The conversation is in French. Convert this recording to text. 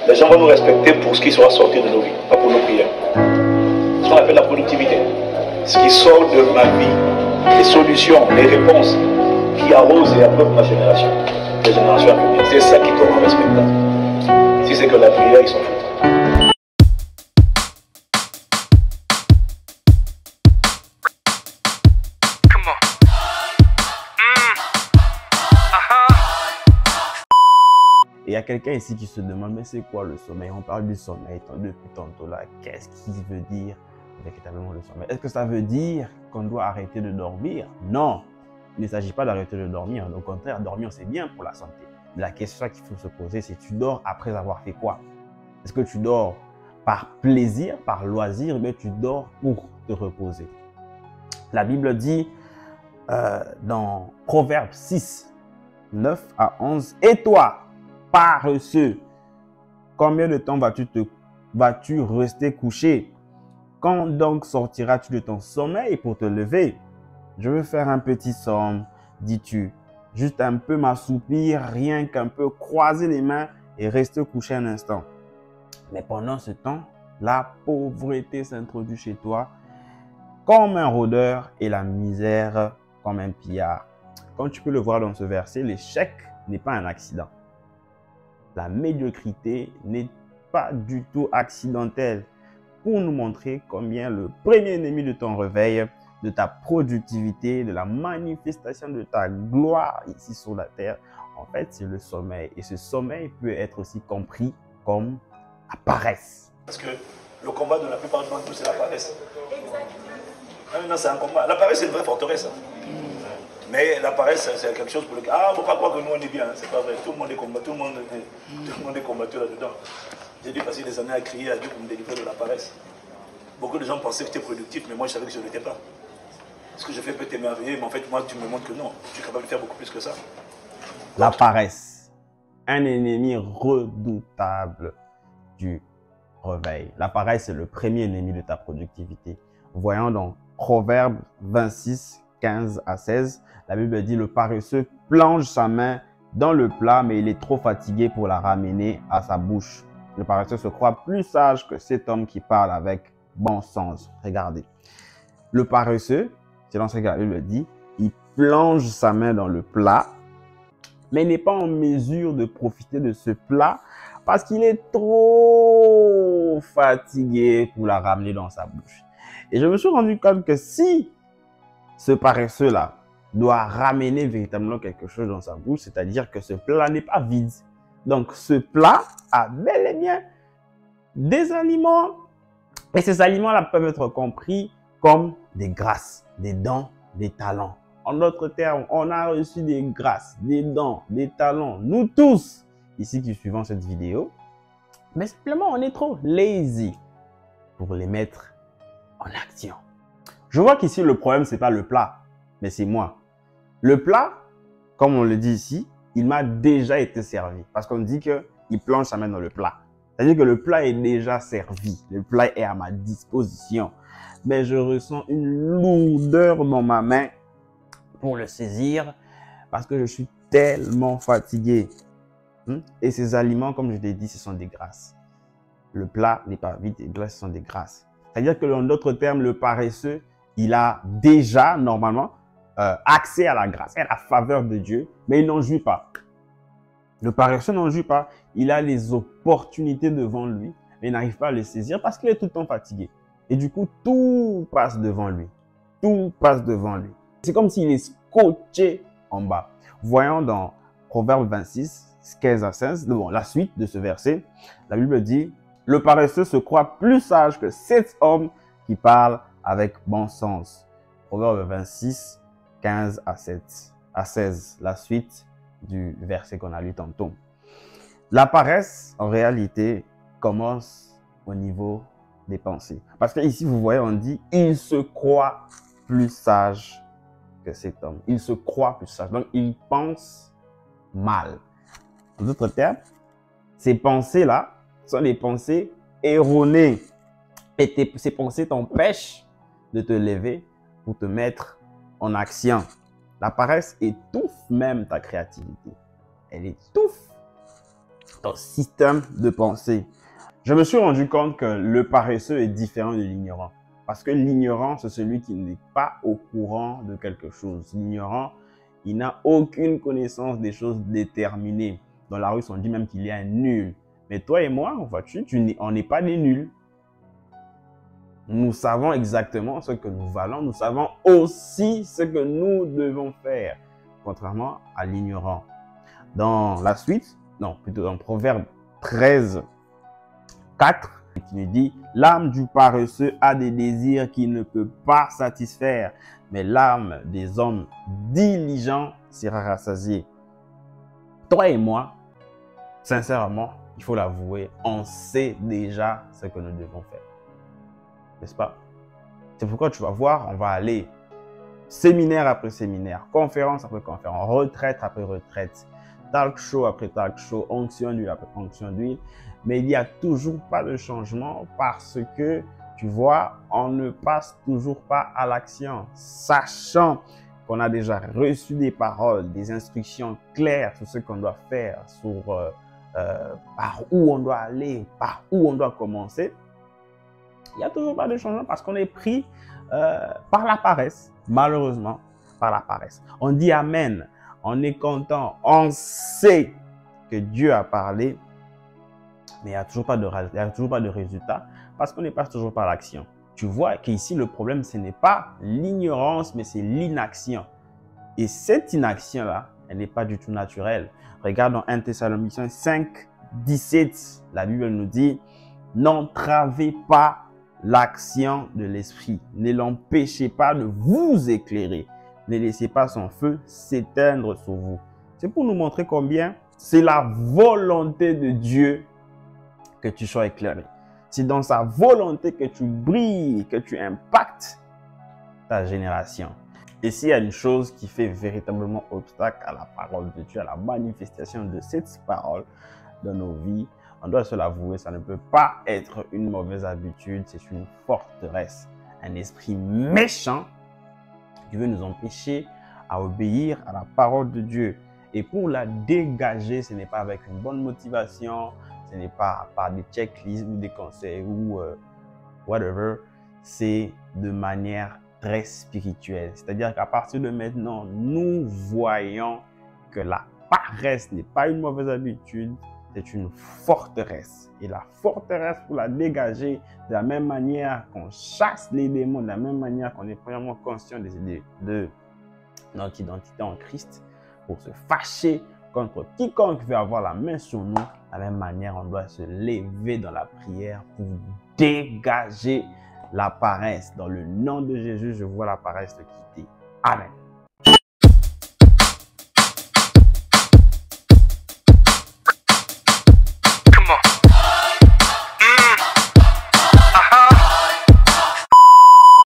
Les gens vont nous respecter pour ce qui sera sorti de nos vies, pas pour nos prières. Ce qu'on appelle la productivité. Ce qui sort de ma vie, les solutions, les réponses qui arrosent et abreuvent ma génération, les générations à venir. C'est ça qui te rend respectable. Si c'est que la prière, ils sont foutus. Il y a quelqu'un ici qui se demande, mais c'est quoi le sommeil? On parle du sommeil depuis tantôt là. Qu'est-ce qu'il veut dire véritablement le sommeil? Est-ce que ça veut dire qu'on doit arrêter de dormir? Non, il ne s'agit pas d'arrêter de dormir. Au contraire, dormir c'est bien pour la santé. La question qu'il faut se poser, c'est tu dors après avoir fait quoi? Est-ce que tu dors par plaisir, par loisir, ou bien tu dors pour te reposer? La Bible dit dans Proverbes 6, 9 à 11, « Et toi, paresseux, combien de temps vas-tu rester couché? Quand donc sortiras-tu de ton sommeil pour te lever? Je veux faire un petit somme, dis-tu, juste un peu m'assoupir, rien qu'un peu croiser les mains et rester couché un instant. Mais pendant ce temps, la pauvreté s'introduit chez toi comme un rôdeur et la misère comme un pillard. » Comme tu peux le voir dans ce verset, l'échec n'est pas un accident. La médiocrité n'est pas du tout accidentelle, pour nous montrer combien le premier ennemi de ton réveil, de ta productivité, de la manifestation de ta gloire ici sur la terre, en fait, c'est le sommeil. Et ce sommeil peut être aussi compris comme la paresse. Parce que le combat de la plupart d'entre nous, c'est la paresse. Non, c'est un combat. La paresse, c'est une vraie forteresse. Mais la paresse, c'est quelque chose pour lequel... Ah, il ne faut pas croire que nous, on est bien. C'est pas vrai. Tout le monde est combattu, tout le monde est combattu là-dedans. J'ai dû passer des années à crier à Dieu pour me délivrer de la paresse. Beaucoup de gens pensaient que j'étais productif, mais moi, je savais que je ne l'étais pas. Ce que je fais peut t'émerveiller, mais en fait, moi, tu me montres que non. Tu es capable de faire beaucoup plus que ça. La paresse, un ennemi redoutable du réveil. La paresse, c'est le premier ennemi de ta productivité. Voyons donc Proverbe 26, 15 à 16. La Bible dit, le paresseux plonge sa main dans le plat, mais il est trop fatigué pour la ramener à sa bouche. Le paresseux se croit plus sage que cet homme qui parle avec bon sens. Regardez. Le paresseux, selon ce que la Bible dit, il plonge sa main dans le plat, mais il n'est pas en mesure de profiter de ce plat parce qu'il est trop fatigué pour la ramener dans sa bouche. Et je me suis rendu compte que si ce paresseux-là doit ramener véritablement quelque chose dans sa bouche, c'est-à-dire que ce plat n'est pas vide. Donc, ce plat a bel et bien des aliments. Et ces aliments-là peuvent être compris comme des grâces, des dons, des talents. En d'autres termes, on a reçu des grâces, des dons, des talents. Nous tous, ici qui suivons cette vidéo, mais simplement on est trop lazy pour les mettre en action. Je vois qu'ici, le problème, ce n'est pas le plat, mais c'est moi. Le plat, comme on le dit ici, il m'a déjà été servi. Parce qu'on dit qu'il plonge sa main dans le plat. C'est-à-dire que le plat est déjà servi. Le plat est à ma disposition. Mais je ressens une lourdeur dans ma main pour le saisir parce que je suis tellement fatigué. Et ces aliments, comme je l'ai dit, ce sont des grâces. Le plat n'est pas vide, les grâces sont des grâces. C'est-à-dire que dans d'autres termes, le paresseux, il a déjà, normalement, accès à la grâce, à la faveur de Dieu, mais il n'en jouit pas. Le paresseux n'en jouit pas. Il a les opportunités devant lui, mais il n'arrive pas à les saisir parce qu'il est tout le temps fatigué. Et du coup, tout passe devant lui. Tout passe devant lui. C'est comme s'il est scotché en bas. Voyons dans Proverbe 26, 15 à 16, bon, la suite de ce verset, la Bible dit, « Le paresseux se croit plus sage que cet homme qui parle avec bon sens. » Proverbe 26, 15 à 16, la suite du verset qu'on a lu tantôt. La paresse, en réalité, commence au niveau des pensées. Parce que ici, vous voyez, on dit, il se croit plus sage que cet homme. Il se croit plus sage. Donc, il pense mal. En d'autres termes, ces pensées-là sont des pensées erronées. Et ces pensées t'empêchent de te lever pour te mettre en action. La paresse étouffe même ta créativité. Elle étouffe ton système de pensée. Je me suis rendu compte que le paresseux est différent de l'ignorant. Parce que l'ignorant, c'est celui qui n'est pas au courant de quelque chose. L'ignorant, il n'a aucune connaissance des choses déterminées. Dans la rue, on dit même qu'il y a un nul. Mais toi et moi, vois-tu, on n'est pas des nuls. Nous savons exactement ce que nous valons. Nous savons aussi ce que nous devons faire. Contrairement à l'ignorant. Dans la suite, non, plutôt dans Proverbe 13, 4, qui nous dit « L'âme du paresseux a des désirs qu'il ne peut pas satisfaire, mais l'âme des hommes diligents sera rassasiée. » Toi et moi, sincèrement, il faut l'avouer, on sait déjà ce que nous devons faire. N'est-ce pas? C'est pourquoi tu vas voir, on va aller séminaire après séminaire, conférence après conférence, retraite après retraite, talk show après talk show, onction d'huile après onction d'huile. Mais il n'y a toujours pas de changement parce que, tu vois, on ne passe toujours pas à l'action. Sachant qu'on a déjà reçu des paroles, des instructions claires sur ce qu'on doit faire, sur par où on doit aller, par où on doit commencer. Il n'y a toujours pas de changement parce qu'on est pris par la paresse, malheureusement, par la paresse. On dit Amen, on est content, on sait que Dieu a parlé, mais il n'y a toujours pas de résultat parce qu'on n'est pas toujours par l'action. Tu vois qu'ici, le problème, ce n'est pas l'ignorance, mais c'est l'inaction. Et cette inaction-là, elle n'est pas du tout naturelle. Regarde dans 1 Thessaloniciens 5, 17, la Bible nous dit « N'entravez pas l'action de l'esprit. Ne l'empêchez pas de vous éclairer. Ne laissez pas son feu s'éteindre sur vous. » C'est pour nous montrer combien c'est la volonté de Dieu que tu sois éclairé. C'est dans sa volonté que tu brilles, que tu impactes ta génération. Et s'il y a une chose qui fait véritablement obstacle à la parole de Dieu, à la manifestation de cette parole dans nos vies, on doit se l'avouer, ça ne peut pas être une mauvaise habitude, c'est une forteresse, un esprit méchant qui veut nous empêcher à obéir à la parole de Dieu. Et pour la dégager, ce n'est pas avec une bonne motivation, ce n'est pas par des checklists ou des conseils ou whatever, c'est de manière très spirituelle. C'est-à-dire qu'à partir de maintenant, nous voyons que la paresse n'est pas une mauvaise habitude, c'est une forteresse. Et la forteresse, pour la dégager, de la même manière qu'on chasse les démons, de la même manière qu'on est premièrement conscient de notre identité en Christ, pour se fâcher contre quiconque veut avoir la main sur nous, de la même manière, on doit se lever dans la prière pour dégager la paresse. Dans le nom de Jésus, je vois la paresse te quitter. Amen.